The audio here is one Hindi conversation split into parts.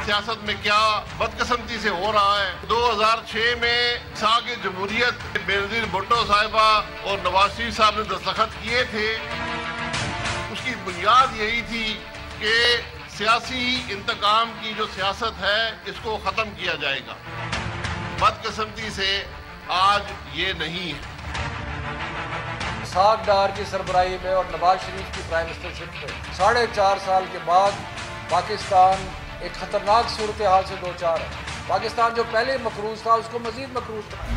सियासत में क्या बदकिस्मती से हो रहा है। 2006 में साग जमहूरियत बेनजीर भुट्टो साहिबा और नवाज शरीफ साहब ने दस्तखत किए थे। उसकी बुनियाद यही थी कि सियासी इंतकाम की जो सियासत है इसको खत्म किया जाएगा। बदकिस्मती से आज ये नहीं है। साग डार की सरबराही में और नवाज शरीफ की प्राइम मिनिस्टरशिप में 4.5 साल के बाद पाकिस्तान एक खतरनाक सूरत हाल से दो चार है। पाकिस्तान जो पहले मकरूज था उसको मजीद मकरूज बनाया।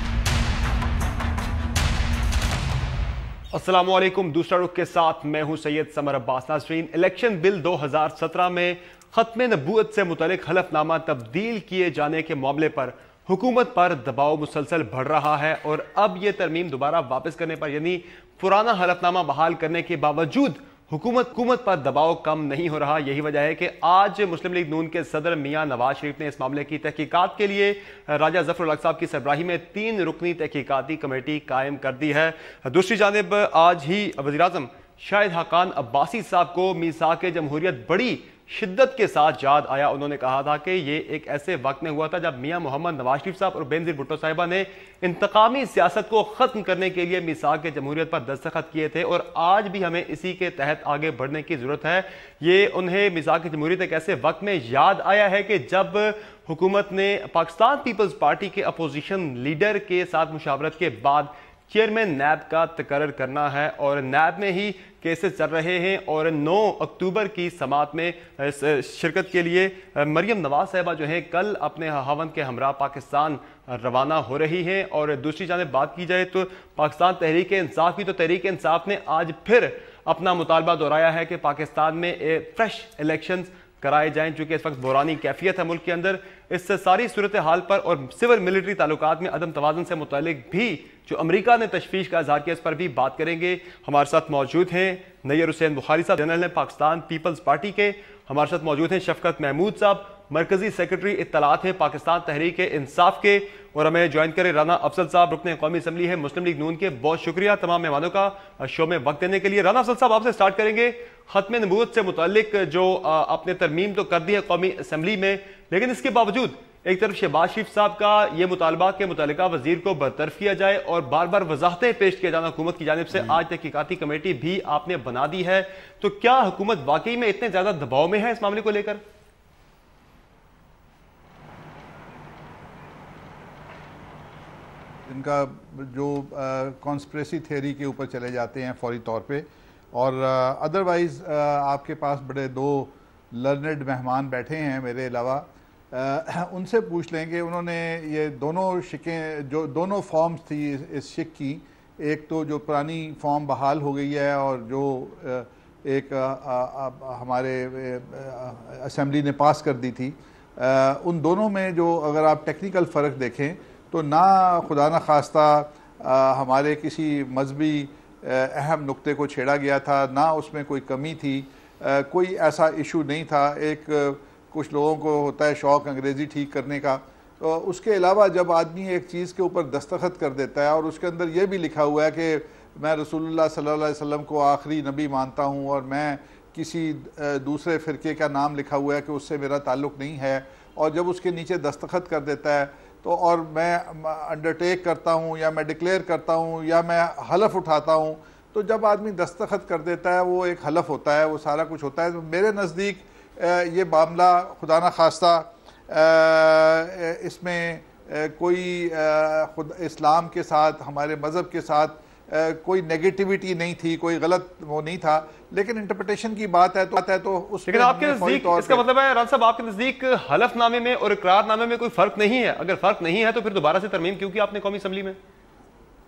अस्सलाम वालेकुम। दूसरा रुख के साथ मैं हूं सैयद समर अब्बास। नाज़रीन, इलेक्शन बिल 2017 में खत्म नबूवत से मुतल्लिक हलफनामा तब्दील किए जाने के मामले पर हुकूमत पर दबाव मुसलसल बढ़ रहा है और अब यह तरमीम दोबारा वापस करने पर यानी पुराना हलफनामा बहाल करने के बावजूद हुकूमत पर दबाव कम नहीं हो रहा। यही वजह है कि आज मुस्लिम लीग नून के सदर मियां नवाज शरीफ ने इस मामले की तहकीकात के लिए राजा ज़फ़रुल हक साहब की सरबराही में 3 रुकनी तहकीकाती कमेटी कायम कर दी है। दूसरी जानिब आज ही वज़ीर-ए-आज़म शाहिद खाकान अब्बासी साहब को मीसाक जमहूरियत बड़ी शिद्दत के साथ याद आया। उन्होंने कहा था कि ये एक ऐसे वक्त में हुआ था जब मियां मोहम्मद नवाज शरीफ साहब और बेनजीर भुट्टो साहिबा ने इंतकामी सियासत को ख़त्म करने के लिए मीसाक जमहूरियत पर दस्तखत किए थे और आज भी हमें इसी के तहत आगे बढ़ने की ज़रूरत है। ये उन्हें मीसाक जमहूरियत एक ऐसे वक्त में याद आया है कि जब हुकूमत ने पाकिस्तान पीपल्स पार्टी के अपोजिशन लीडर के साथ मुशावरत के बाद चेयरमैन नैब का तकर्रर करना है और नैब में ही केसेस चल रहे हैं और 9 अक्टूबर की समात में शिरकत के लिए मरियम नवाज साहिबा जो है कल अपने हावंद के हमरा पाकिस्तान रवाना हो रही हैं। और दूसरी जानिब बात की जाए तो पाकिस्तान तहरीक इंसाफ की, तो तहरीक इंसाफ ने आज फिर अपना मुतालबा दोहराया है कि पाकिस्तान में फ्रेश इलेक्शंस कराए जाएं, चूंकि इस वक्त बुरानी कैफियत है मुल्क के अंदर। इस सारी सूरत हाल पर और सिविल मिलिट्री ताल्लुकात में अदम तवाज़ुन से मुतालिक भी जो अमेरिका ने तशवीश का इजहार किया, इस पर भी बात करेंगे। हमारे साथ मौजूद हैं नैयर हुसैन बुखारी साहब, जनरल हैं पाकिस्तान पीपल्स पार्टी के। हमारे साथ मौजूद हैं शफकत महमूद साहब, मरकजी सेक्रेटरी इत्तलात हैं पाकिस्तान तहरीक इंसाफ के। और हमें ज्वाइन करें राना अफजल साहब, रुकन कौमी असम्बली है मुस्लिम लीग नून के। बहुत शुक्रिया तमाम मेहमानों का शो में वक्त देने के लिए। राना अफजल साहब, आपसे स्टार्ट करेंगे। खत्म नबूवत से मुताल्लिक जो आपने तरमीम तो कर दी है कौमी असम्बली में, लेकिन इसके बावजूद एक तरफ शहबाज शरीफ साहब का यह मुतालबा के मुतल्लिका वजीर को बरतरफ किया जाए और बार बार वजाहतें पेश किया जाना हुकूमत की जानिब से। आज तहकीकाती कमेटी भी आपने बना दी है, तो क्या हुकूमत वाकई में इतने ज्यादा दबाव में है इस मामले को लेकर? इनका जो कॉन्स्पिरेसी थ्योरी के ऊपर चले जाते हैं फौरी तौर पे, और अदरवाइज़ आपके पास बड़े 2 लर्नड मेहमान बैठे हैं मेरे अलावा, उनसे पूछ लें कि उन्होंने ये दोनों शिकें, जो दोनों फॉर्म्स थी इस शिक की, एक तो जो पुरानी फॉर्म बहाल हो गई है और जो एक हमारे असम्बली ने पास कर दी थी, उन दोनों में जो अगर आप टेक्निकल फ़र्क देखें तो ना खुदा न खास्ता हमारे किसी मजहबी अहम नुक्ते को छेड़ा गया था, ना उसमें कोई कमी थी, कोई ऐसा इशू नहीं था। एक कुछ लोगों को होता है शौक़ अंग्रेज़ी ठीक करने का, तो उसके अलावा जब आदमी एक चीज़ के ऊपर दस्तखत कर देता है और उसके अंदर यह भी लिखा हुआ है कि मैं रसूलुल्लाह सल्लल्लाहु अलैहि वसल्लम को आखिरी नबी मानता हूँ और मैं किसी दूसरे फ़िरके का नाम लिखा हुआ है कि उससे मेरा ताल्लुक़ नहीं है, और जब उसके नीचे दस्तखत कर देता है तो और मैं अंडरटेक करता हूँ या मैं डिक्लेयर करता हूँ या मैं हलफ उठाता हूँ, तो जब आदमी दस्तखत कर देता है वो एक हलफ होता है, वो सारा कुछ होता है। तो मेरे नज़दीक ये मामला खुदा न खास्ता इसमें कोई खुद इस्लाम के साथ, हमारे मज़हब के साथ कोई नेगेटिविटी नहीं थी, कोई गलत वो नहीं था, लेकिन इंटरप्रिटेशन की बात है तो उस लेकिन आपके नजदीक इसका मतलब है राना साहब, आपके नजदीक हलफनामे में और इकरारनामे में कोई फर्क नहीं है? अगर फर्क नहीं है तो फिर दोबारा से तरमीम क्यों की आपने कौमी असम्बली में?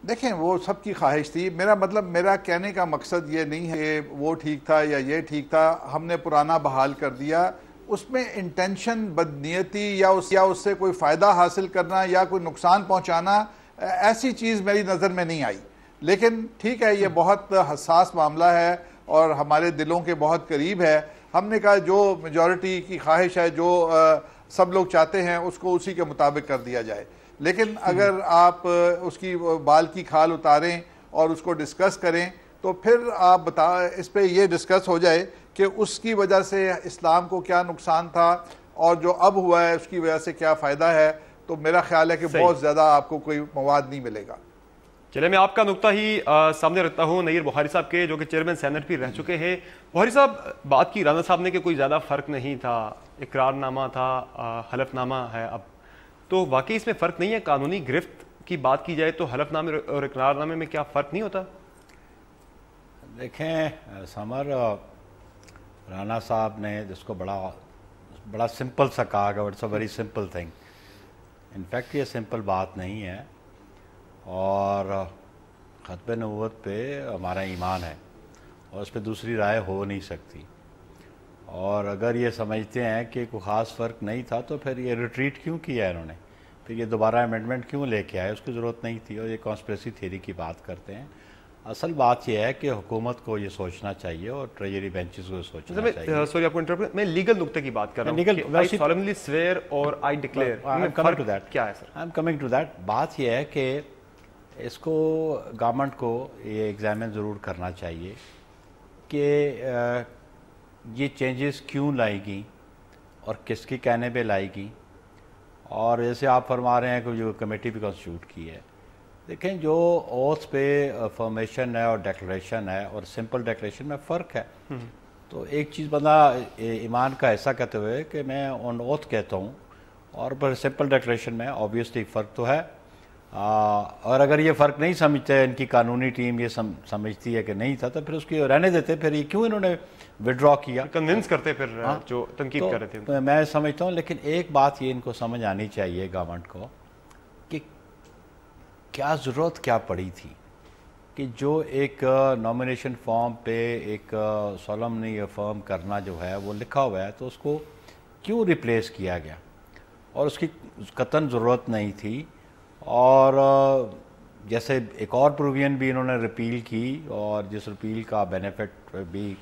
देखें, वो सबकी ख्वाहिश थी। मेरा मतलब, मेरा कहने का मकसद ये नहीं है कि वो ठीक था या ये ठीक था, हमने पुराना बहाल कर दिया। उसमें इंटेंशन, बदनीयती या उससे कोई फ़ायदा हासिल करना या कोई नुकसान पहुँचाना, ऐसी चीज़ मेरी नज़र में नहीं आई। लेकिन ठीक है, ये बहुत हसास मामला है और हमारे दिलों के बहुत करीब है। हमने कहा जो मेजॉरिटी की ख्वाहिश है, जो सब लोग चाहते हैं, उसको उसी के मुताबिक कर दिया जाए। लेकिन अगर आप उसकी बाल की खाल उतारें और उसको डिस्कस करें तो फिर आप इस पर ये डिस्कस हो जाए कि उसकी वजह से इस्लाम को क्या नुकसान था और जो अब हुआ है उसकी वजह से क्या फ़ायदा है, तो मेरा ख्याल है कि बहुत ज़्यादा आपको कोई मवाद नहीं मिलेगा। चलिए, मैं आपका नुक्ता ही सामने रखता हूँ नईर बुखारी साहब के, जो कि चेयरमैन सेनेट भी रह चुके हैं। बुखारी साहब, बात की राना साहब ने कि कोई ज़्यादा फ़र्क नहीं था, इकरारनामा था, हलफनामा है। अब तो वाकई इसमें फ़र्क नहीं है? कानूनी गिरफ्त की बात की जाए तो हलफनामे और इकरारनामे में क्या फ़र्क नहीं होता? देखें समर, राना साहब ने जिसको बड़ा सिंपल सा कहा गया, it's a very simple thing. In fact ये सिंपल बात नहीं है, और ख़त्म नबूवत पे हमारा ईमान है और उस पर दूसरी राय हो नहीं सकती। और अगर ये समझते हैं कि कोई ख़ास फ़र्क नहीं था तो फिर ये रिट्रीट क्यों किया इन्होंने, फिर ये दोबारा अमेंडमेंट क्यों लेके आए? उसकी ज़रूरत नहीं थी। और ये कॉन्स्पिरेसी थ्योरी की बात करते हैं। असल बात यह है कि हुकूमत को ये सोचना चाहिए और ट्रेजरी बेंचेस को सोचना चाहिए। सॉरी आपको इंटरप्ट, मैं लीगल नुक्ते की बात कर रहा हूँ। आई सॉलेमनली स्वेयर और I declare, I am coming to that. क्या है sir? I am coming to that. बात यह है कि इसको गवर्नमेंट को ये एग्जामिन ज़रूर करना चाहिए कि ये चेंजेस क्यों लाएगी और किसके कहने पे लाएगी। और जैसे आप फरमा रहे हैं कि जो कमेटी भी कॉन्स्टिट्यूट की है, देखें जो ओथ पे फॉर्मेशन है और डेक्लेरेशन है और सिंपल डेक्लेरेशन में फ़र्क है। तो एक चीज़ बंदा ईमान का ऐसा कहते हुए कि मैं ऑन ओथ कहता हूँ, और पर सिंपल डेक्लेरेशन में ऑब्वियसली फ़र्क तो है। और अगर ये फ़र्क नहीं समझते, इनकी कानूनी टीम ये समझती है कि नहीं था, तो फिर उसकी रहने देते। फिर ये क्यों इन्होंने विड्रॉ किया, कन्विंस करते फिर जो तनकीद कर रहे थे। तो मैं समझता हूँ, लेकिन एक बात ये इनको समझ आनी चाहिए गवर्नमेंट को कि क्या ज़रूरत क्या पड़ी थी कि जो एक नॉमिनेशन फॉर्म पे एक सॉलमनी अफर्म करना जो है वो लिखा हुआ है, तो उसको क्यों रिप्लेस किया गया, और उसकी कतन ज़रूरत नहीं थी। और जैसे एक और प्रोविजन भी इन्होंने रिपील की, और जिस रिपील का बेनिफिट भी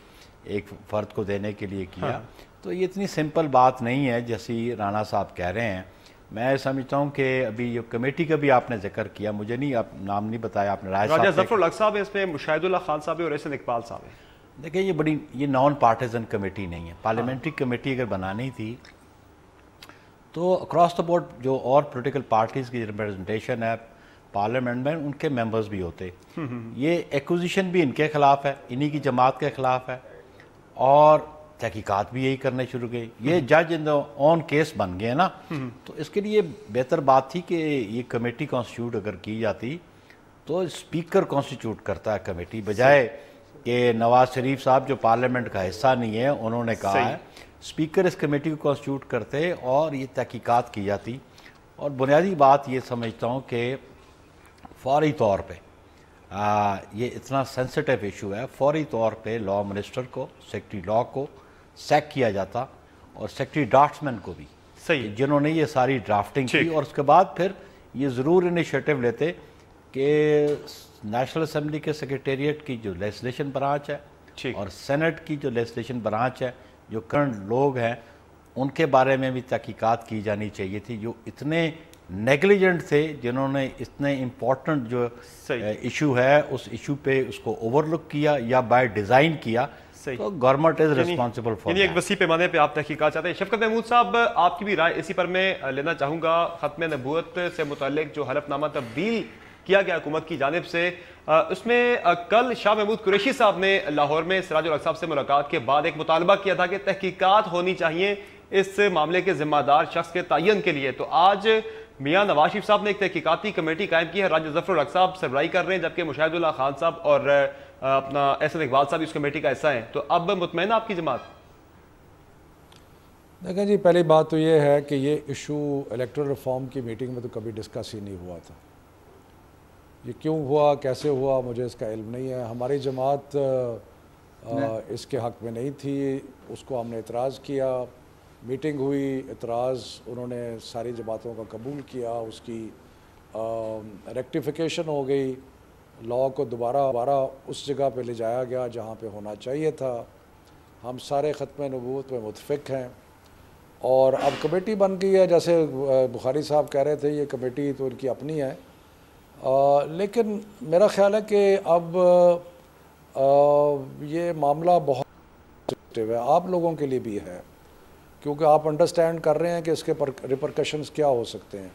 एक फ़र्द को देने के लिए किया। हाँ। तो ये इतनी सिंपल बात नहीं है जैसी राना साहब कह रहे हैं। मैं समझता हूँ कि अभी ये कमेटी का भी आपने जिक्र किया, मुझे नहीं, आप नाम नहीं बताया आपने, राजा ज़फ़रुल हक साहब है इसमें, मुशाहिदुल्लाह खान साहब है और एहसन इकबाल साहब है। देखिए ये नॉन पार्टिजन कमेटी नहीं है। पार्लियामेंट्री कमेटी अगर बनानी थी तो अक्रॉस द बोर्ड जो और पॉलिटिकल पार्टीज़ की रिप्रेजेंटेशन है पार्लियामेंट में, उनके मेंबर्स भी होते। ये एक्विजिशन भी इनके खिलाफ है, इन्हीं की जमात के खिलाफ है, और तहकीकात भी यही करने शुरू गई। ये जज इन द ऑन केस बन गए ना। तो इसके लिए बेहतर बात थी कि ये कमेटी कॉन्स्टिट्यूट अगर की जाती तो स्पीकर कॉन्स्टिट्यूट करता है कमेटी, बजाय कि नवाज शरीफ साहब जो पार्लियामेंट का हिस्सा नहीं है, उन्होंने कहा है स्पीकर इस कमेटी को कॉन्स्टिट्यूट करते और ये तहकीकात की जाती। और बुनियादी बात ये समझता हूँ कि फौरी तौर पे ये इतना सेंसिटिव इशू है, फौरी तौर पे लॉ मिनिस्टर को, सेक्रेटरी लॉ को सैक किया जाता, और सेक्रेटरी ड्राफ्ट्समैन को भी, सही, जिन्होंने ये सारी ड्राफ्टिंग की। और उसके बाद फिर ये ज़रूर इनिशिएटिव लेते कि नेशनल असेंबली के सेक्रेटेरिएट की जो लेजिस्लेशन ब्रांच है और सेनेट की जो लेजिस्लेशन ब्रांच है, जो करंट लोग हैं उनके बारे में भी तहकीकात की जानी चाहिए थी, जो इतने नेग्लिजेंट थे, जिन्होंने इतने इम्पोर्टेंट जो इशू है उस इशू पे उसको ओवरलुक किया या बाय डिज़ाइन किया। तो गवर्नमेंट इज रिस्पॉन्सिबल फॉर एक वसी पैमाने पे आप तहकीकात चाहते हैं। शफकत महमूद साहब, आपकी भी राय इसी पर मैं लेना चाहूँगा। ख़त्म नबूवत से मुताल्लिक जो हलफनामा तब्दील किया गया हुकूमत की जानिब से, उसमें कल शाह महमूद कुरैशी साहब ने लाहौर में सिराजुल हक साहब से मुलाकात के बाद एक मुतालबा किया था कि तहकीकात होनी चाहिए इस मामले के जिम्मेदार शख्स के तयन के लिए। तो आज मियाँ नवाज शरीफ साहब ने एक तहकीकाती कमेटी कायम की है, राजा ज़फ़रुल हक साहब सरबराही कर रहे हैं, जबकि मुशाहिदुल्लाह खान साहब और अपना एहसन इकबाल साहब इस कमेटी का हिस्सा हैं। तो अब मुतमईन आपकी जमात? देखें जी, पहली बात तो ये है कि ये इशू इलेक्टोरल रिफॉर्म की मीटिंग में तो कभी डिस्कस ही नहीं हुआ था। ये क्यों हुआ, कैसे हुआ, मुझे इसका इल्म नहीं है। हमारी जमात इसके हक़ में नहीं थी, उसको हमने एतराज़ किया, मीटिंग हुई, एतराज़ उन्होंने सारी जमातों का कबूल किया, उसकी रेक्टिफिकेशन हो गई, लॉ को दोबारा उस जगह पे ले जाया गया जहाँ पे होना चाहिए था। हम सारे ख़त्म नबूवत में मुतफ़िक़ हैं और अब कमेटी बन गई है। जैसे बुखारी साहब कह रहे थे, ये कमेटी तो उनकी अपनी है, लेकिन मेरा ख़्याल है कि अब ये मामला बहुत सेंसिटिव है, आप लोगों के लिए भी है। क्योंकि आप अंडरस्टैंड कर रहे हैं कि इसके रिपरकशंस क्या हो सकते हैं।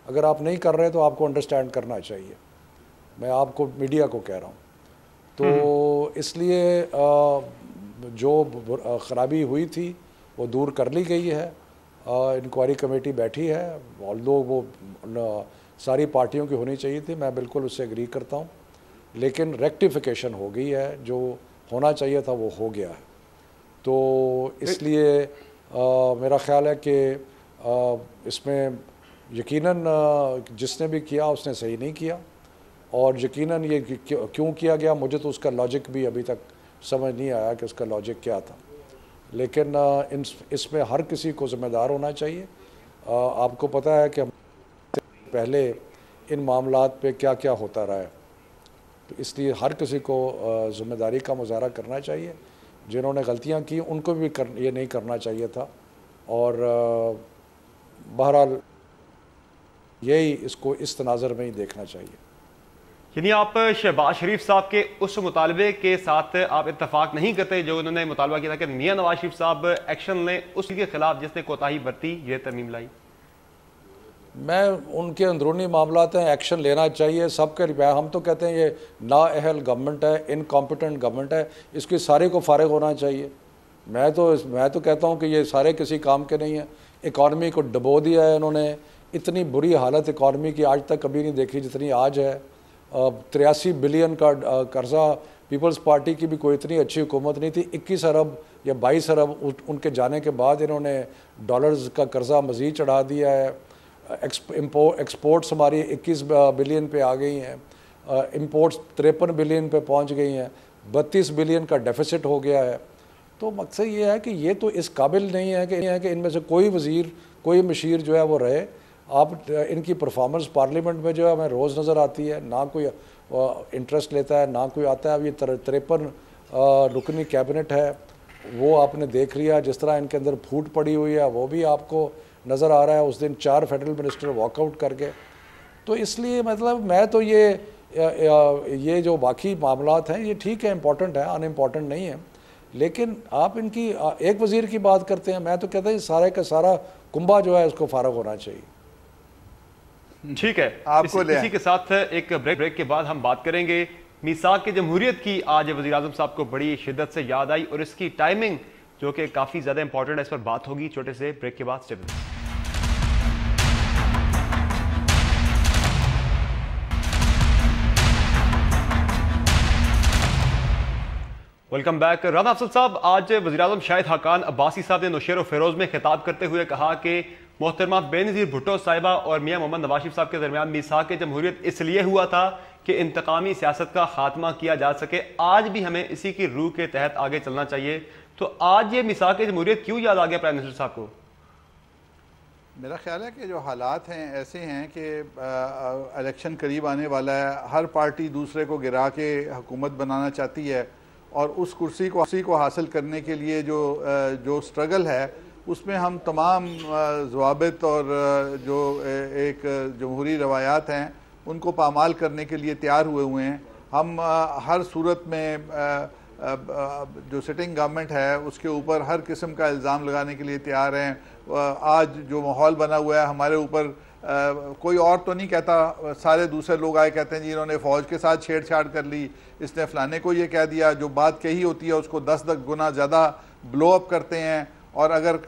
अगर आप नहीं कर रहे तो आपको अंडरस्टैंड करना चाहिए। मैं आपको मीडिया को कह रहा हूँ। तो इसलिए जो ख़राबी हुई थी वो दूर कर ली गई है। इंक्वायरी कमेटी बैठी है, ऑल्दो वो सारी पार्टियों की होनी चाहिए थी, मैं बिल्कुल उससे एग्री करता हूँ, लेकिन रेक्टिफिकेशन हो गई है, जो होना चाहिए था वो हो गया है। तो इसलिए मेरा ख्याल है कि इसमें यकीनन जिसने भी किया उसने सही नहीं किया, और यकीनन ये क्यों किया गया मुझे तो उसका लॉजिक भी अभी तक समझ नहीं आया कि उसका लॉजिक क्या था। लेकिन इसमें हर किसी को ज़िम्मेदार होना चाहिए। आपको पता है कि पहले इन मामलात पे क्या क्या होता रहा है, तो इसलिए हर किसी को ज़िम्मेदारी का मुजाहरा करना चाहिए। जिन्होंने गलतियां की उनको भी ये नहीं करना चाहिए था, और बहरहाल यही इसको इस तनाज़र में ही देखना चाहिए। यानी आप शहबाज शरीफ साहब के उस मुतालबे के साथ आप इत्तफाक नहीं करते जो उन्होंने मुतालबा किया था कि मियां नवाज शरीफ साहब एक्शन लें उसके खिलाफ जिसने कोताही बरती, ये तरमीम लाई? मैं उनके अंदरूनी मामलात हैं, एक्शन लेना चाहिए सबके। हम तो कहते हैं ये नाअहल गवर्नमेंट है, इनकॉम्पिटेंट गवर्नमेंट है, इसके सारे को फारिग होना चाहिए। मैं तो कहता हूँ कि ये सारे किसी काम के नहीं हैं। इकॉनमी को डबो दिया है इन्होंने, इतनी बुरी हालत इकॉनमी की आज तक कभी नहीं देखी जितनी आज है। 83 बिलियन का कर्जा, पीपल्स पार्टी की भी कोई इतनी अच्छी हुकूमत नहीं थी। 21 अरब या 22 अरब उनके जाने के बाद इन्होंने डॉलर्स का कर्जा मज़ीद चढ़ा दिया है। एक्सपोर्ट्स हमारी 21 बिलियन पे आ गई हैं, इंपोर्ट्स 53 बिलियन पे पहुंच गई हैं, 32 बिलियन का डेफिसिट हो गया है। तो मकसद ये है कि ये तो इस काबिल नहीं है कि इनमें से कोई वज़ीर कोई मशीर जो है वो रहे। आप इनकी परफॉर्मेंस पार्लियामेंट में जो है हमें रोज़ नज़र आती है, ना कोई इंटरेस्ट लेता है ना कोई आता है। अब ये 53 रुकनी कैबिनेट है, वो आपने देख लिया, जिस तरह इनके अंदर फूट पड़ी हुई है वो भी आपको नज़र आ रहा है। उस दिन 4 फेडरल मिनिस्टर वॉकआउट कर गए। तो इसलिए मतलब मैं तो ये जो बाकी मामलात हैं ये ठीक है, इम्पॉर्टेंट है, अनइम्पॉर्टेंट नहीं है। लेकिन आप इनकी एक वज़ीर की बात करते हैं, मैं तो कहता हूँ सारे का सारा कुंभा जो है उसको फारग होना चाहिए। ठीक है, आपको इसी के साथ एक ब्रेक के बाद हम बात करेंगे मीसाक की जमहूरियत की। आज वज़ीर आज़म साहब को बड़ी शिद्दत से याद आई और इसकी टाइमिंग जो कि काफ़ी ज़्यादा इंपॉर्टेंट है, इस पर बात होगी छोटे से ब्रेक के बाद। Welcome back. राना अफजल साहब, आज वज़ीर आज़म शाहिद खाकान अब्बासी साहब ने नौशेर फ़िरोज़ में खिताब करते हुए कहा कि मोहतरमा बेनज़ीर भुट्टो साहिबा और मियां मोहम्मद नवाज शरीफ साहब के दरमियान मीसाक जमहूरियत इसलिए हुआ था कि इंतकामी सियासत का खात्मा किया जा सके। आज भी हमें इसी की रूह के तहत आगे चलना चाहिए। तो आज ये मीसाक जमहूरियत क्यों याद आ गया प्राइम मिनिस्टर साहब को? मेरा ख्याल है कि जो हालात हैं ऐसे हैं कि इलेक्शन करीब आने वाला है, हर पार्टी दूसरे को गिरा के हुकूमत बनाना चाहती है, और उस कुर्सी को हासिल करने के लिए जो स्ट्रगल है उसमें हम तमाम ज़वाबित और जो एक जमहूरी रवायात हैं उनको पामाल करने के लिए तैयार हुए हैं। हम हर सूरत में जो सिटिंग गवर्नमेंट है उसके ऊपर हर किस्म का इल्ज़ाम लगाने के लिए तैयार हैं। आज जो माहौल बना हुआ है हमारे ऊपर, कोई और तो नहीं कहता, सारे दूसरे लोग आए कहते हैं जी इन्होंने फ़ौज के साथ छेड़छाड़ कर ली, इसने फ़लाने को ये कह दिया। जो बात कही होती है उसको 10 गुना ज़्यादा ब्लो अप करते हैं, और अगर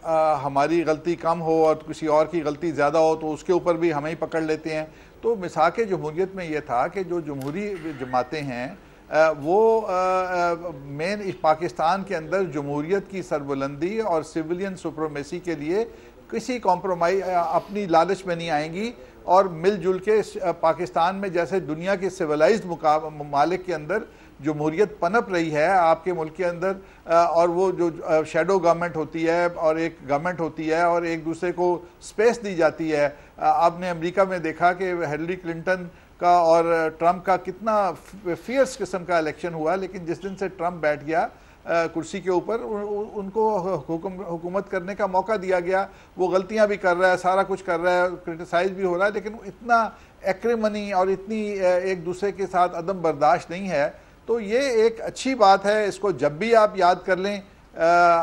हमारी गलती कम हो और किसी और की गलती ज़्यादा हो तो उसके ऊपर भी हमें ही पकड़ लेते हैं। तो मिसाक जमहूरियत में ये था कि जो जमहूरी जमातें हैं वो मेन पाकिस्तान के अंदर जमहूरियत की सरबुलंदी और सिविलियन सुप्रीमेसी के लिए किसी कॉम्प्रोमाइज अपनी लालच में नहीं आएंगी, और मिलजुल के पाकिस्तान में जैसे दुनिया के सिविलाइज्ड ममालिक के अंदर जमहूरियत पनप रही है आपके मुल्क के अंदर, और वो जो शैडो गवर्नमेंट होती है और एक गवर्नमेंट होती है और एक दूसरे को स्पेस दी जाती है। आपने अमेरिका में देखा कि हिलरी क्लिंटन का और ट्रंप का कितना फियर्स किस्म का इलेक्शन हुआ, लेकिन जिस दिन से ट्रंप बैठ गया कुर्सी के ऊपर उनको हुकूमत करने का मौका दिया गया। वो गलतियां भी कर रहा है, सारा कुछ कर रहा है, क्रिटिसाइज भी हो रहा है, लेकिन इतना एक्रिमनी और इतनी एक दूसरे के साथ अदम बर्दाश्त नहीं है। तो ये एक अच्छी बात है, इसको जब भी आप याद कर लें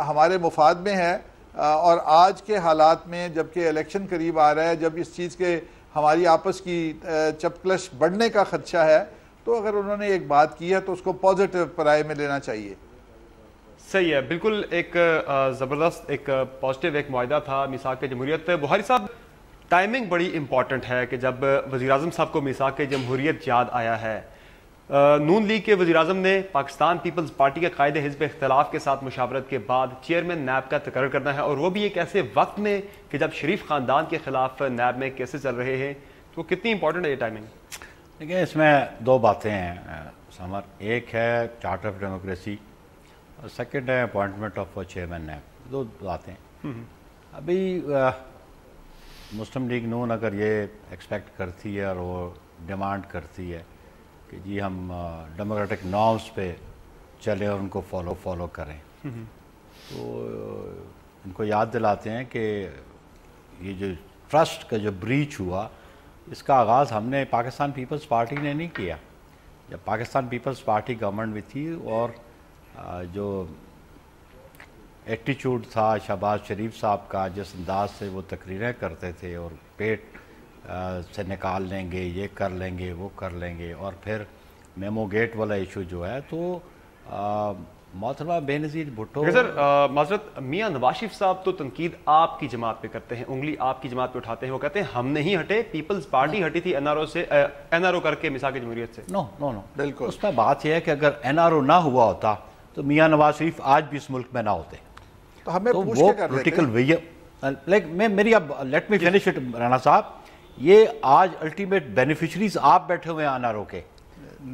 हमारे मुफाद में है। और आज के हालात में जबकि इलेक्शन करीब आ रहा है, जब इस चीज़ के हमारी आपस की चपकलश बढ़ने का खदशा है, तो अगर उन्होंने एक बात की है तो उसको पॉजिटिव पराये में लेना चाहिए। सही है, बिल्कुल एक ज़बरदस्त एक पॉजिटिव एक मुआहदा था मिसाक जमहूरियत। बुहारी साहब, टाइमिंग बड़ी इंपॉर्टेंट है कि जब वज़ीर-ए-आज़म साहब को मिसाक जमहूरियत याद आया है, नून लीग के वज़ीर-ए-आज़म ने पाकिस्तान पीपल्स पार्टी के कायदे हिज़्ब इख्तिलाफ के साथ मुशावरत के बाद चेयरमैन नैब का तकर्रर करना है, और वो भी एक ऐसे वक्त में कि जब शरीफ ख़ानदान के ख़िलाफ़ नैब में केसेस चल रहे हैं। तो कितनी इंपॉर्टेंट है ये टाइमिंग? देखिए, इसमें दो बातें हैं समर। एक है चार्टर ऑफ डेमोक्रेसी और सेकंड है अपॉइंटमेंट ऑफ चेयरमैन नैब। दो बातें। अभी मुस्लिम लीग नून अगर ये एक्सपेक्ट करती है और वो डिमांड करती है कि जी हम डेमोक्रेटिक नॉर्म्स पे चलें और उनको फॉलो करें, तो इनको याद दिलाते हैं कि ये जो ट्रस्ट का जो ब्रीच हुआ, इसका आगाज़ हमने पाकिस्तान पीपल्स पार्टी ने नहीं किया। जब पाकिस्तान पीपल्स पार्टी गवर्नमेंट में थी और जो एटीट्यूड था शहबाज शरीफ साहब का, जिस अंदाज से वो तकरीरें करते थे और पेट से निकाल लेंगे, ये कर लेंगे, वो कर लेंगे, और फिर मेमो गेट वाला इशू जो है, तो मोहतरमा बेनज़ीर भुट्टो। सर माजरत, मियाँ नवाज शरीफ साहब तो तनकीद आपकी जमात पे करते हैं, उंगली आपकी जमात पे उठाते हैं। वो कहते हैं हम नहीं हटे, पीपल्स पार्टी हटी थी एनआरओ से, एनआरओ करके मिसाक जमहूरियत से। नो नो नो, बिल्कुल। उसमें बात यह है कि अगर एनआरओ ना हुआ होता तो मियाँ नवाज शरीफ आज भी इस मुल्क में ना होते। तो हमें तो पूछ वो के कर पोलिटिकल लाइक मेरी अब let me finish it Rana साहब, ये आज अल्टीमेट बेनिफिशरीज आप बैठे हुए हैं एनआरओ के,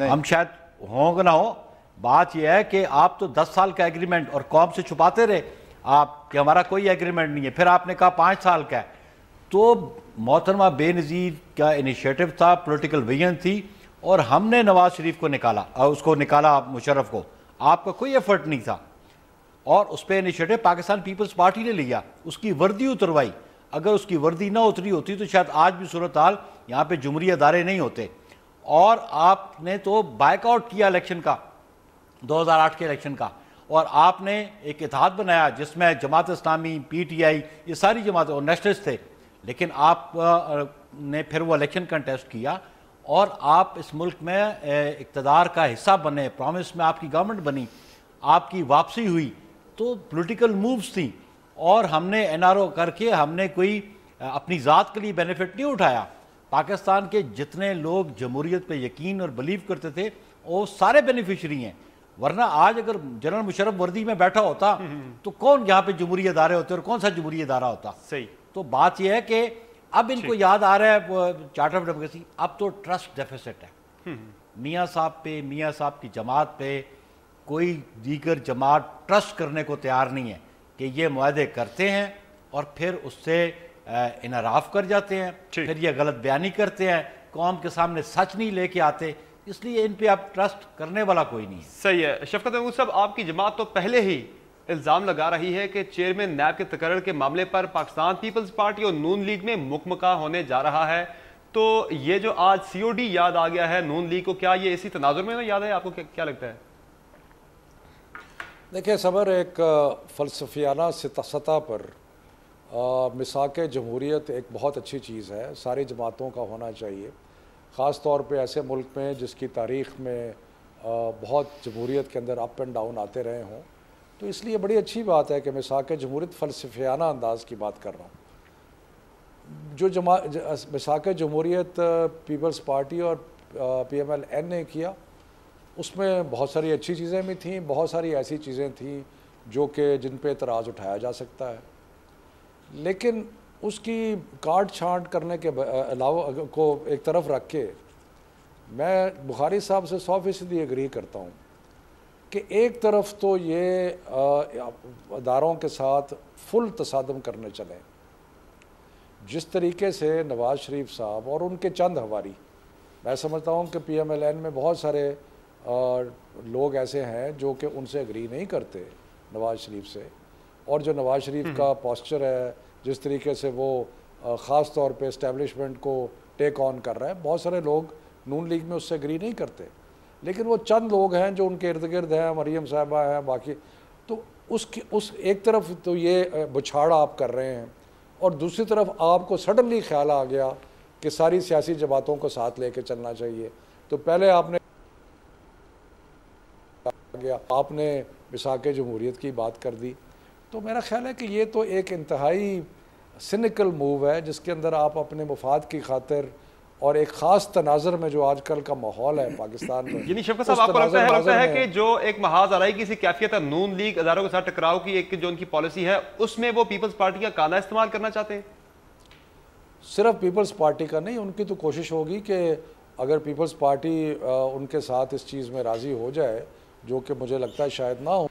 हम शायद हों कि ना हो। बात यह है कि आप तो 10 साल का एग्रीमेंट और कौम से छुपाते रहे आप कि हमारा कोई एग्रीमेंट नहीं है, फिर आपने कहा 5 साल का है। तो मोहतरमा बेनज़ीर का इनिशिएटिव था, पॉलिटिकल विजन थी, और हमने नवाज शरीफ को निकाला, उसको निकाला मुशर्रफ को, आपका कोई एफर्ट नहीं था। और उस पर इनिशिएटिव पाकिस्तान पीपल्स पार्टी ने लिया, उसकी वर्दी उतरवाई। अगर उसकी वर्दी ना उतरी होती तो शायद आज भी सूरत हाल यहाँ पे जुमहूरी अदारे नहीं होते। और आपने तो बायकआउट किया इलेक्शन का, 2008 के इलेक्शन का, और आपने एक इत्तेहाद बनाया जिसमें जमात इस्लामी, पीटीआई, ये सारी जमातें और नेशनलिस्ट थे, लेकिन आप ने फिर वो इलेक्शन कंटेस्ट किया और आप इस मुल्क में इक़्तिदार का हिस्सा बने, प्रॉमिस में आपकी गवर्नमेंट बनी, आपकी वापसी हुई, तो पॉलिटिकल मूव्स थी। और हमने एनआरओ करके हमने कोई अपनी ज़ात के लिए बेनिफिट नहीं उठाया। पाकिस्तान के जितने लोग जमहूरियत पे यकीन और बिलीव करते थे वो सारे बेनिफिशरी हैं, वरना आज अगर जनरल मुशर्रफ वर्दी में बैठा होता तो कौन यहाँ पे जमहूरी अदारे होते और कौन सा जमहूरी अदारा होता। सही। तो बात यह है कि अब इनको याद आ रहा है चार्टर ऑफ डेमोक्रेसी, अब तो ट्रस्ट डेफिसिट है मियाँ साहब पे, मियाँ साहब की जमात पे कोई दीगर जमात ट्रस्ट करने को तैयार नहीं है कि ये मुआहदे करते हैं और फिर उससे इनराफ कर जाते हैं, फिर ये गलत बयानी करते हैं, कौम के सामने सच नहीं लेके आते, इसलिए इन पे आप ट्रस्ट करने वाला कोई नहीं है। सही है। शफकत महमूद साहब, आपकी जमात तो पहले ही इल्ज़ाम लगा रही है कि चेयरमैन नैब के तकर्रर के मामले पर पाकिस्तान पीपल्स पार्टी और नून लीग में मुकमका होने जा रहा है। तो ये जो आज सीओडी याद आ गया है नून लीग को, क्या ये इसी तनाजुर में याद है? आपको क्या लगता है? देखिए सबर, एक फ़लसफ़ियाना सतह पर मिसाक जमहूरियत एक बहुत अच्छी चीज़ है, सारी जमातों का होना चाहिए, ख़ास तौर पे ऐसे मुल्क में जिसकी तारीख़ में बहुत जमहूरियत के अंदर अप एंड डाउन आते रहे हों। तो इसलिए बड़ी अच्छी बात है कि मिसाक जमहूरियत फ़लसफ़ियाना अंदाज़ की बात कर रहा हूँ। जो मिसाक जमहूरियत पीपल्स पार्टी और PMLN ने किया, उसमें बहुत सारी अच्छी चीज़ें भी थीं, बहुत सारी ऐसी चीज़ें थीं जो कि जिन पे एतराज़ उठाया जा सकता है, लेकिन उसकी काट छांट करने के अलावा को एक तरफ रख के मैं बुखारी साहब से 100% एग्री करता हूँ कि एक तरफ तो ये अदारों के साथ फुल तसादम करने चले, जिस तरीके से नवाज़ शरीफ साहब और उनके चंद हवारी, मैं समझता हूँ कि PMLN में बहुत सारे लोग ऐसे हैं जो कि उनसे एग्री नहीं करते नवाज़ शरीफ से, और जो नवाज़ शरीफ का पोस्चर है, जिस तरीके से वो ख़ास तौर पे इस्टेब्लिशमेंट को टेक ऑन कर रहा है, बहुत सारे लोग नून लीग में उससे एग्री नहीं करते, लेकिन वो चंद लोग हैं जो उनके इर्द गिर्द हैं, मरीम साहबा हैं, बाकी। तो उस एक तरफ तो ये बुछाड़ आप कर रहे हैं और दूसरी तरफ आपको सडनली ख्याल आ गया कि सारी सियासी जमातों को साथ लेके चलना चाहिए। तो पहले आपने मिसाक जमहूरियत की बात कर दी। तो मेरा ख्याल है कि ये तो एक इंतहाई सिनिकल मूव है जिसके अंदर आप अपने मुफाद की खातिर और एक ख़ास तनाज़र में जो आजकल का माहौल है पाकिस्तान में, यानी शफकत साहब आपको लगता है कि जो एक महाज आराई की कैफियत है, नून लीग अदारों के साथ टकराव की एक जो उनकी पॉलिसी है, उसमें वो पीपल्स पार्टी का काना इस्तेमाल करना चाहते हैं? सिर्फ पीपल्स पार्टी का नहीं, उनकी तो कोशिश होगी कि अगर पीपल्स पार्टी उनके साथ इस चीज़ में राज़ी हो जाए, जो कि मुझे लगता है शायद ना हो,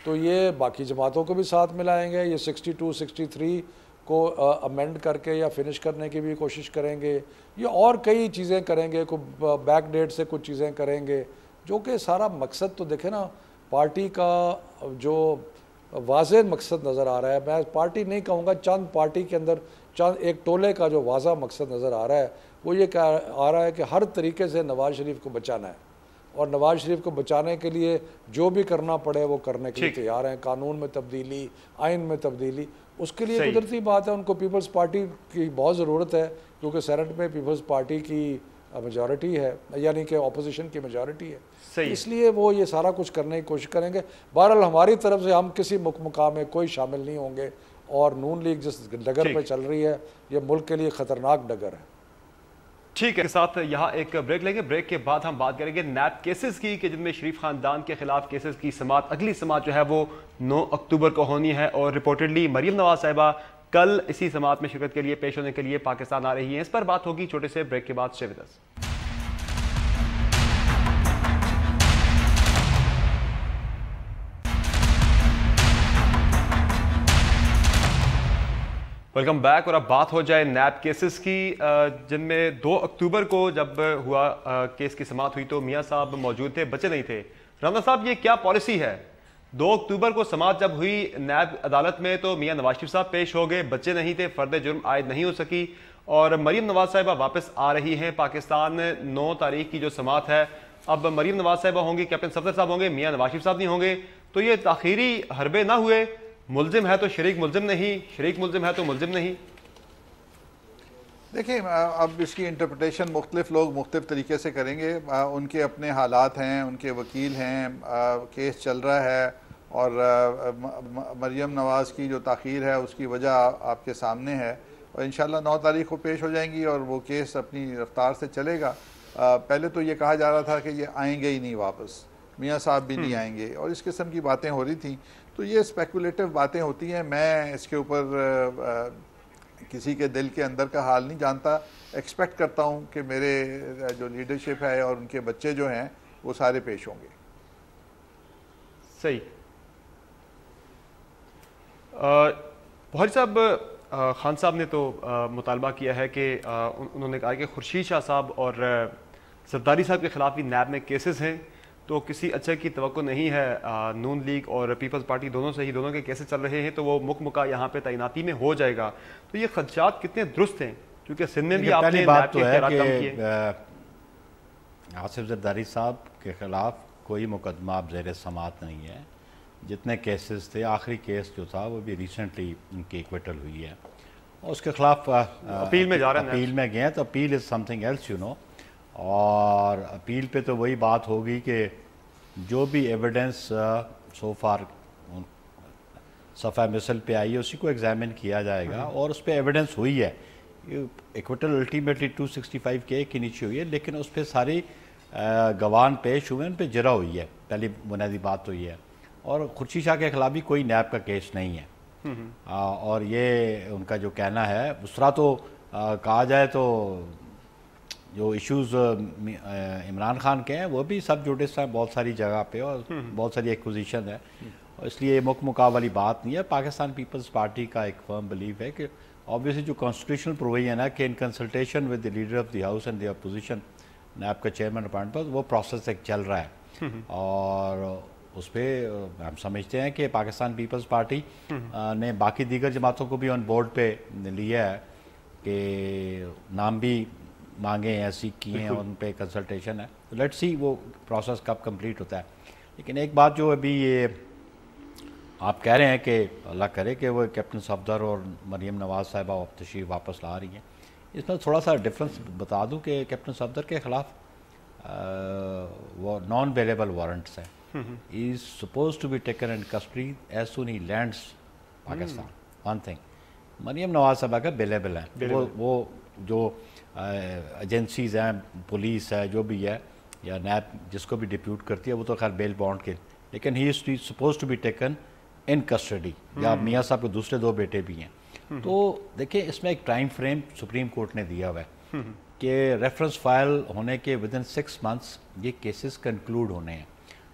तो ये बाकी जमातों को भी साथ मिलाएंगे। ये 62, 63 को अमेंड करके या फिनिश करने की भी कोशिश करेंगे। ये और कई चीज़ें करेंगे, को बैक डेट से कुछ चीज़ें करेंगे, जो कि सारा मकसद तो देखे ना, पार्टी का जो वाज़ेह मकसद नज़र आ रहा है, मैं पार्टी नहीं कहूँगा, चंद पार्टी के अंदर चंद एक टोले का जो वाज़ा मकसद नज़र आ रहा है, वो ये आ रहा है कि हर तरीके से नवाज़ शरीफ को बचाना है और नवाज़ शरीफ को बचाने के लिए जो भी करना पड़े वो करने के लिए तैयार हैं। कानून में तब्दीली, आइन में तब्दीली, उसके लिए कुदरती बात है उनको पीपल्स पार्टी की बहुत ज़रूरत है, क्योंकि सेनेट में पीपल्स पार्टी की मेजॉरिटी है, यानी कि अपोजिशन की मेजॉरिटी है, इसलिए वो ये सारा कुछ करने की कोशिश करेंगे। बहरहाल हमारी तरफ से हम किसी मुकाम में कोई शामिल नहीं होंगे और नून लीग जिस डगर पर चल रही है, ये मुल्क के लिए ख़तरनाक डगर है। ठीक है, के साथ यहाँ एक ब्रेक लेंगे। ब्रेक के बाद हम बात करेंगे नैब केसेस की, कि जिनमें शरीफ खानदान के खिलाफ केसेस की समाअत, अगली समाअत जो है वो 9 अक्टूबर को होनी है और रिपोर्टेडली मरियम नवाज साहिबा कल इसी समाअत में शिरकत के लिए पेश होने के लिए पाकिस्तान आ रही हैं। इस पर बात होगी छोटे से ब्रेक के बाद। Stay with us. Welcome back. और अब बात हो जाए नैब केसेस की, जिनमें 2 अक्टूबर को जब हुआ केस की समाअत हुई तो मियां साहब मौजूद थे, बच्चे नहीं थे। रमज़ान साहब, ये क्या पॉलिसी है? 2 अक्टूबर को समाअत जब हुई नैब अदालत में तो मियां नवाज शरीफ साहब पेश हो गए, बच्चे नहीं थे, फर्द जुर्म आयद नहीं हो सकी और मरियम नवाज साहिबा वापस आ रही हैं पाकिस्तान। 9 तारीख की जो समाअत है, अब मरियम नवाज साहिबा होंगी, कैप्टन सफदर साहब होंगे, मियां नवाज शरीफ साहब नहीं होंगे। तो ये ताखीरी हरबे ना हुए? मुल्जिम है तो शरीक मुल्जिम नहीं, शरीक मुल्जिम है तो मुल्जिम नहीं। देखिए, अब इसकी इंटरप्रटेशन मुख्तलिफ लोग मुख्तलिफ तरीके से करेंगे। उनके अपने हालात हैं, उनके वकील हैं, केस चल रहा है और मरियम नवाज़ की जो ताख़ीर है उसकी वजह आपके सामने है और इंशाल्लाह 9 तारीख को पेश हो जाएंगी और वो केस अपनी रफ्तार से चलेगा। पहले तो ये कहा जा रहा था कि ये आएंगे ही नहीं वापस, मियाँ साहब भी नहीं आएंगे और इस किस्म की बातें हो रही थी। तो ये स्पेकुलेटिव बातें होती हैं, मैं इसके ऊपर किसी के दिल के अंदर का हाल नहीं जानता। एक्सपेक्ट करता हूँ कि मेरे जो लीडरशिप है और उनके बच्चे जो हैं वो सारे पेश होंगे। सही। बुहारी साहब, खान साहब ने तो मुतालबा किया है कि उन्होंने कहा कि खुर्शीद शाह साहब और जरदारी साहब के खिलाफ भी नैब में केसेस हैं, तो किसी अच्छे की तवक्को नहीं है। नून लीग और पीपल्स पार्टी दोनों से ही दोनों के केसेस चल रहे हैं, तो वो मुकमुका यहाँ पे तैनाती में हो जाएगा। तो ये खदशात कितने दुरुस्त हैं? क्योंकि सिंध में भी आपने बात तो है कि आसिफ जरदारी साहब के खिलाफ कोई मुकदमा अब ज़ेर समाअत नहीं है। जितने केसेस थे, आखिरी केस जो था वो भी रिसेंटली उनकी एक्विटल हुई है और उसके खिलाफ अपील में जा रहे हैं। अपील में गए तो appeal is something else, you know. और अपील पे तो वही बात होगी कि जो भी एविडेंस सो फार सफ़ा मिसल पे आई है उसी को एग्जामिन किया जाएगा और उस पर एविडेंस हुई है। एक्विटल अल्टीमेटली 265K के नीचे हुई है, लेकिन उस पर सारी गवान पेश हुए, उन पर जरा हुई है। पहली बुनियादी बात तो ये है। और खुर्शीद शाह के खिलाफ भी कोई नैब का केस नहीं है। और ये उनका जो कहना है, दूसरा तो कहा जाए तो जो इश्यूज़ इमरान खान के हैं वो भी सब जुडिस हैं बहुत सारी जगह पे और बहुत सारी एक्विजिशन है और इसलिए मुकमुका वाली बात नहीं है। पाकिस्तान पीपल्स पार्टी का एक फर्म बिलीव है कि ऑब्वियसली जो कॉन्स्टिट्यूशनल प्रोविजन है कि in consultation with the leader of the house and the opposition, NAB का चेयरमैन अपॉइंट पर, वो प्रोसेस एक चल रहा है और उस पर हम समझते हैं कि पाकिस्तान पीपल्स पार्टी ने बाकी दीगर जमातों को भी ऑन बोर्ड पे लिया है कि नाम भी मांगे हैं, सीख किए हैं, उन पे कंसल्टेशन है। तो लेट्स सी वो प्रोसेस कब कंप्लीट होता है। लेकिन एक बात जो अभी ये आप कह रहे हैं कि अल्लाह करे कि वो कैप्टन सफदर और मरीम नवाज़ साहिबा तशरीफ वापस ला रही हैं। इसमें थोड़ा सा डिफरेंस बता दूं कि कैप्टन सफदर के ख़िलाफ़ वो नॉन अवेलेबल वारंट्स हैं। He is suppose to be taken in custody as soon he lands Pakistan. One thing, Maryam Nawaz साहिबा का अवेलेबल हैं, वो जो एजेंसीज़ हैं, पुलिस है, जो भी है, या नैब जिसको भी डिप्यूट करती है, वो तो खैर बेल बॉन्ड के, लेकिन he is suppose to be taken in custody. या मियाँ साहब के दूसरे 2 बेटे भी हैं। तो देखिए, इसमें एक टाइम फ्रेम सुप्रीम कोर्ट ने दिया हुआ है कि रेफरेंस फाइल होने के विदिन 6 मंथ्स ये केसेस कंक्लूड होने हैं।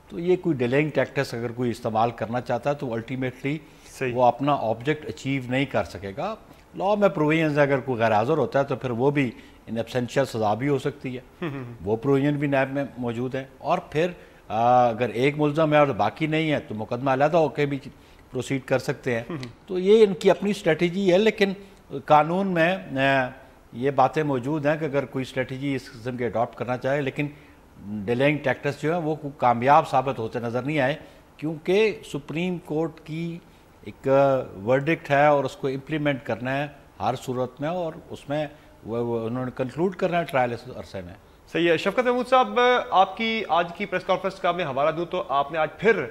तो ये कोई डिलेइंग टैक्टिक्स अगर कोई इस्तेमाल करना चाहता है तो अल्टीमेटली वो अपना ऑब्जेक्ट अचीव नहीं कर सकेगा। लॉ में प्रोविजन अगर कोई गैर हाज़िर होता है तो फिर वो भी इन एब्सेंशियल सज़ा भी हो सकती है। वो प्रोविजन भी नैब में मौजूद है। और फिर अगर एक मुल्ज़म है और बाकी नहीं है तो मुकदमा अलहदा होकर भी प्रोसीड कर सकते हैं। तो ये इनकी अपनी स्ट्रेटजी है, लेकिन कानून में ये बातें मौजूद हैं कि अगर कोई स्ट्रेटजी इस किस्म के अडॉप्ट करना चाहे, लेकिन डिलेइंग टैक्टिक्स जो है वो कामयाब साबित होते नज़र नहीं आए, क्योंकि सुप्रीम कोर्ट की एक वर्डिक्ट है और उसको इम्प्लीमेंट करना है हर सूरत में, और उसमें वो उन्होंने कंक्लूड करना है ट्रायल इस अरसे में। सही है। शफकत महमूद साहब, आपकी आज की प्रेस कॉन्फ्रेंस का मैं हवाला दूं तो आपने आज फिर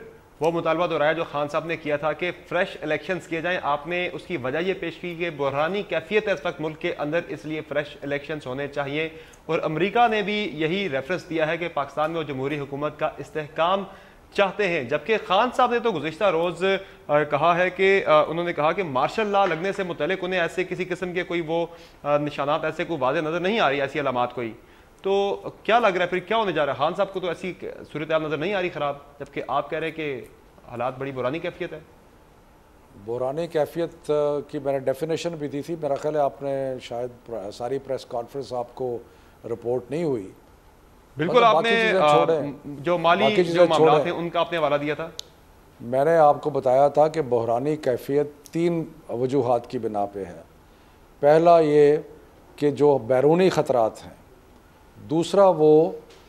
वो मुतालबा दोहराया जो खान साहब ने किया था कि फ्रेश इलेक्शंस किए जाएं। आपने उसकी वजह ये पेश की कि बहरानी कैफियत है इस वक्त मुल्क के अंदर, इसलिए फ्रेश इलेक्शंस होने चाहिए। और अमेरिका ने भी यही रेफरेंस दिया है कि पाकिस्तान में वो जमहूरी हुकूमत का इस्तेहकाम चाहते हैं। जबकि खान साहब ने तो गुज़िश्ता रोज़ कहा है कि उन्होंने कहा कि मार्शल लॉ लगने से मुतल्लिक उन्हें ऐसे किसी किस्म के कोई वो निशानात ऐसे कोई वाज़ेह नज़र नहीं आ रही, ऐसी अलामात कोई। तो क्या लग रहा है फिर क्या होने जा रहा है? खान साहब को तो ऐसी सूरत हाल नज़र नहीं आ रही ख़राब, जबकि आप कह रहे हैं कि हालात बड़ी बुरानी कैफियत है। बुरानी कैफियत की मैंने डेफिनेशन भी दी थी, मेरा ख्याल है आपने शायद सारी प्रेस कॉन्फ्रेंस आपको रिपोर्ट नहीं हुई। बिल्कुल, आपने जो माली जो मामला थे उनका आपने हवाला दिया था। मैंने आपको बताया था कि बहरानी कैफियत 3 वजूहात की बिना पे है। पहला ये कि जो बैरूनी ख़तरात हैं, दूसरा वो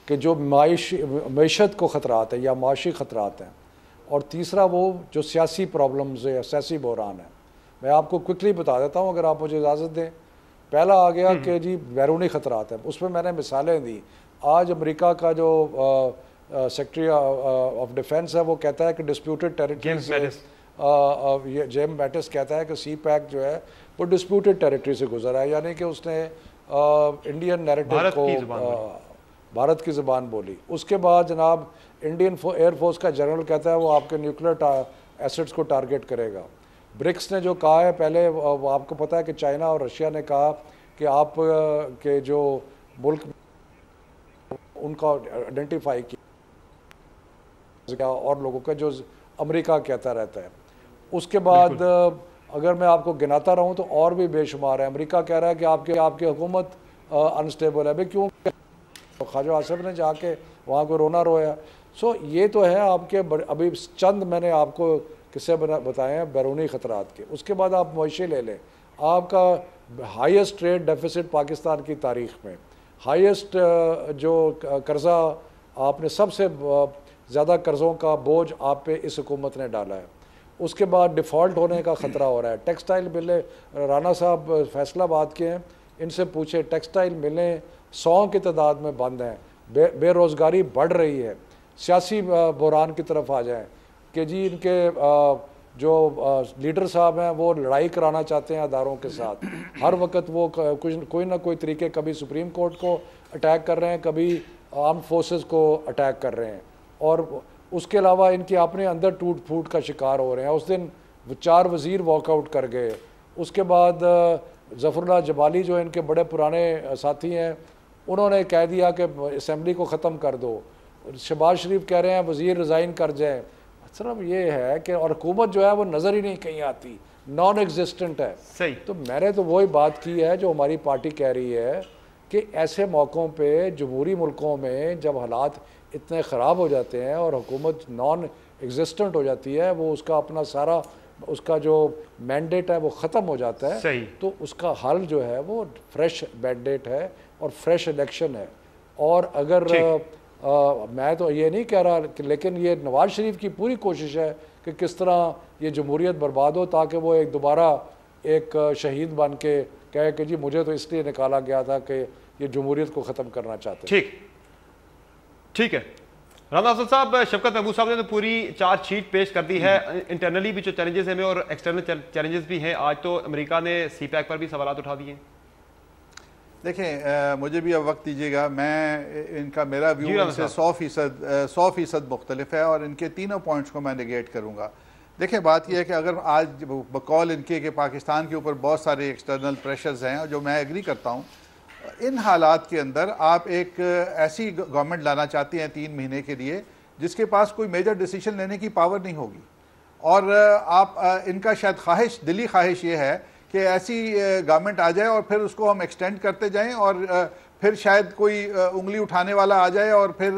कि जो मईशत को ख़तरात है या माशी ख़तरात हैं, और तीसरा वो जो सियासी प्रॉब्लम्स है या सियासी बहरान है। मैं आपको क्विकली बता देता हूँ अगर आप मुझे इजाज़त दें। पहला आ गया कि जी बैरूनी ख़तरात हैं, उसमें मैंने मिसालें दी। आज अमेरिका का जो सेक्रेटरी ऑफ डिफेंस है वो कहता है कि डिस्प्यूटेड टेरिटरी से जेम मैटिस कहता है कि सी पैक जो है वो डिस्प्यूटेड टेरिटरी से गुजरा है, यानी कि उसने इंडियन नैरेटिव को भारत की ज़बान बोली। उसके बाद जनाब इंडियन एयरफोर्स का जनरल कहता है वो आपके न्यूक्लियर एसेट्स को टारगेट करेगा। ब्रिक्स ने जो कहा है, पहले आपको पता है कि चाइना और रशिया ने कहा कि आप के जो मुल्क उनका आइडेंटिफाई किया और लोगों का जो अमेरिका कहता रहता है। उसके बाद अगर मैं आपको गिनाता रहूं तो और भी बेशुमार है। अमेरिका कह रहा है कि आपकी हुकूमत अनस्टेबल है। भाई क्यों? ख्वाजा आसिफ ने जाके वहाँ को रोना रोया। सो ये तो है आपके अभी चंद मैंने आपको किस्से बताए हैं बैरूनी ख़तरात के। उसके बाद आप मुआशी ले लें, आपका हाईएस्ट ट्रेड डेफिसिट पाकिस्तान की तारीख़ में, हाईएस्ट जो कर्ज़ा आपने सबसे ज़्यादा कर्ज़ों का बोझ आप पे इस हुकूमत ने डाला है। उसके बाद डिफ़ॉल्ट होने का ख़तरा हो रहा है। टेक्सटाइल मिलें, राना साहब फैसलाबाद के हैं, इनसे पूछे टेक्सटाइल मिलें 100 की तादाद में बंद हैं, बेरोज़गारी बढ़ रही है। सियासी बहरान की तरफ आ जाएँ कि जी इनके जो लीडर साहब हैं वो लड़ाई कराना चाहते हैं अदारों के साथ। हर वक्त वो कोई ना कोई तरीके, कभी सुप्रीम कोर्ट को अटैक कर रहे हैं, कभी आर्म फोर्सेस को अटैक कर रहे हैं, और उसके अलावा इनके अपने अंदर टूट फूट का शिकार हो रहे हैं। उस दिन 4 वज़ीर वॉकआउट कर गए। उसके बाद ज़फ़रुल्लाह जबाली जो इनके बड़े पुराने साथी हैं, उन्होंने कह दिया कि असम्बली को ख़त्म कर दो। शहबाज शरीफ कह रहे हैं वज़ीर रिज़ाइन कर जाएँ। सिर्फ ये है कि और हुकूमत जो है वो नज़र ही नहीं कहीं आती, नॉन एग्जिस्टेंट है। सही। तो मैंने तो वही बात की है जो हमारी पार्टी कह रही है कि ऐसे मौक़ों पे जमहूरी मुल्कों में जब हालात इतने ख़राब हो जाते हैं और हुकूमत नॉन एग्जिस्टेंट हो जाती है, वो उसका अपना सारा उसका जो मैंडेट है वो ख़त्म हो जाता है। सही। तो उसका हल जो है वो फ्रेश मैंडेट है और फ्रेश इलेक्शन है। और अगर मैं तो ये नहीं कह रहा लेकिन ये नवाज शरीफ की पूरी कोशिश है कि किस तरह ये जमहूरियत बर्बाद हो ताकि वो एक दोबारा एक शहीद बन के कहे कि जी मुझे तो इसलिए निकाला गया था कि ये जमहूरियत को ख़त्म करना चाहते हैं। ठीक है राना अफजल साहब, शफकत महबूब साहब ने तो पूरी चार्जशीट पेश कर दी है। इंटरनली भी जो चैलेंजेस हैं और एक्सटर्नल चैलेंजेस भी हैं। आज तो अमेरिका ने CPEC पर भी सवाल उठा दिए। देखें, मुझे भी अब वक्त दीजिएगा। मेरा व्यू इनसे 100% मुख्तलिफ है और इनके तीनों पॉइंट्स को मैं निगेट करूँगा। देखें, बात यह है कि अगर आज बकौल इनके कि पाकिस्तान के ऊपर बहुत सारे एक्सटर्नल प्रेशर्स हैं जो मैं एग्री करता हूँ, इन हालात के अंदर आप एक ऐसी गवर्नमेंट लाना चाहती हैं 3 महीने के लिए जिसके पास कोई मेजर डिसीजन लेने की पावर नहीं होगी। और आप इनका शायद दिली ख्वाहिश ये है कि ऐसी गवर्नमेंट आ जाए और फिर उसको हम एक्सटेंड करते जाएं और फिर शायद कोई उंगली उठाने वाला आ जाए और फिर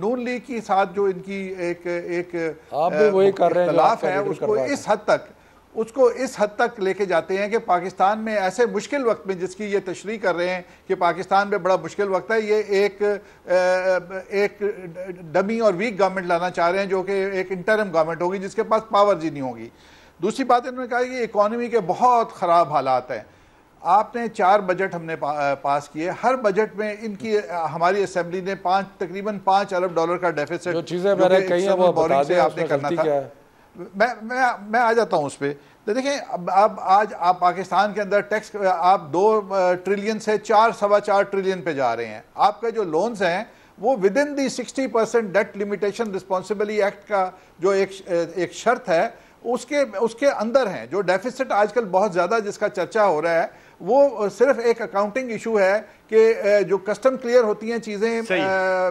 नून लीग के साथ जो इनकी एक आप भी वही कर रहे हैं इख्तिलाफ है उसको इस हद तक लेके जाते हैं कि पाकिस्तान में ऐसे मुश्किल वक्त में, जिसकी ये तशरीह कर रहे हैं कि पाकिस्तान में बड़ा मुश्किल वक्त है, ये एक डमी और वीक गवर्नमेंट लाना चाह रहे हैं जो कि एक इंटरिम गवर्नमेंट होगी जिसके पास पावर ही नहीं होगी। दूसरी बात इन्होंने कहा कि इकॉनमी के बहुत ख़राब हालात हैं। आपने 4 बजट हमने पास किए, हर बजट में इनकी हमारी असेंबली ने तकरीबन $5 अरब का डेफिसिट जो चीज़ें मैंने कही हैं वो बता दें, आपने करना था। मैं आ जाता हूं उस पर। तो देखें, अब आज आप पाकिस्तान के अंदर टैक्स आप 2 ट्रिलियन से 4-4.25 ट्रिलियन पे जा रहे हैं। आपका जो लोन्स हैं वो within the 60% debt limitation responsibility act का जो एक शर्त है उसके अंदर हैं। जो डेफिसिट आजकल बहुत ज़्यादा जिसका चर्चा हो रहा है वो सिर्फ एक अकाउंटिंग इशू है कि जो कस्टम क्लियर होती हैं चीज़ें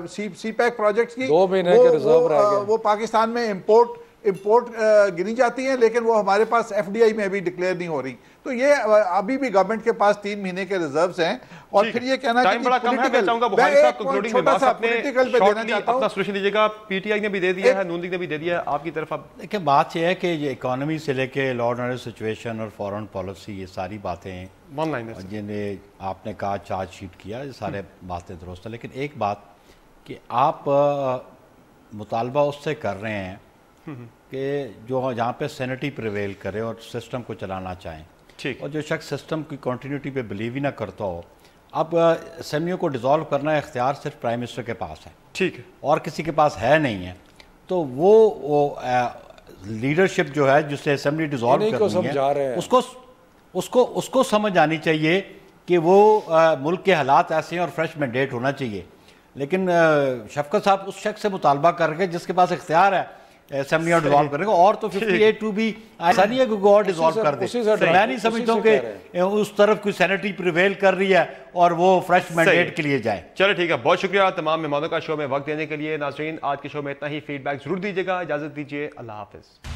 CPEC प्रोजेक्ट्स की, 2 महीने के रिजर्व रह गए, वो पाकिस्तान में इंपोर्ट गिनी जाती हैं लेकिन वो हमारे पास FDI में अभी डिक्लेयर नहीं हो रही। तो ये अभी भी गवर्नमेंट के पास 3 महीने के रिजर्व्स हैं। और फिर ये कहना टाइम बड़ा कम है, मैं चाहूंगा बुखारी साहब कंक्लूडिंग में बात अपने शॉर्टली अपना सॉल्यूशन दीजिएगा। PTI ने भी दे दिया है, नून लीग ने भी दे दिया है, आपकी तरफ अब देखिए बात यह है कि ये इकोनॉमी से लेके लॉ एंड ऑर्डर सिचुएशन और फॉरेन पॉलिसी, ये सारी बातें जिन्हें आपने कहा चार्जशीट किया, ये सारे बातें दुरुस्त है। लेकिन एक बात कि आप मुतालबा उससे कर रहे हैं कि जो जहाँ पे सेनेटी प्रिवेल करे और सिस्टम को चलाना चाहें, ठीक, और जो शख्स सिस्टम की कंटिन्यूटी पे बिलीव ही ना करता हो, अब असेंबलियों को डिसॉल्व करना इख्तियार सिर्फ प्राइम मिनिस्टर के पास है, ठीक है, और किसी के पास है नहीं है। तो वो लीडरशिप जो है जिससे असेंबली डिसॉल्व करनी है उसको समझ आनी चाहिए कि वो मुल्क के हालात ऐसे हैं और फ्रेश मैंडेट होना चाहिए। लेकिन शफकत साहब उस शख्स से मुतालबा करके जिसके पास इख्तियार है असेंबलियां डिसॉल्व करेंगे, और तो 58 भी ऐसा नहीं है कि और डिसॉल्व कर दे। मैं नहीं समझता हूँ कि उस तरफ कोई सेनेटरी प्रिवेल कर रही है और वो फ्रेश मैंडेट के लिए जाए। चलो ठीक है, बहुत शुक्रिया तमाम मेहमानों का शो में वक्त देने के लिए। नाज़रीन, आज के शो में इतना ही। फीडबैक जरूर दीजिएगा, इजाजत दीजिए, अल्लाह हाफिज।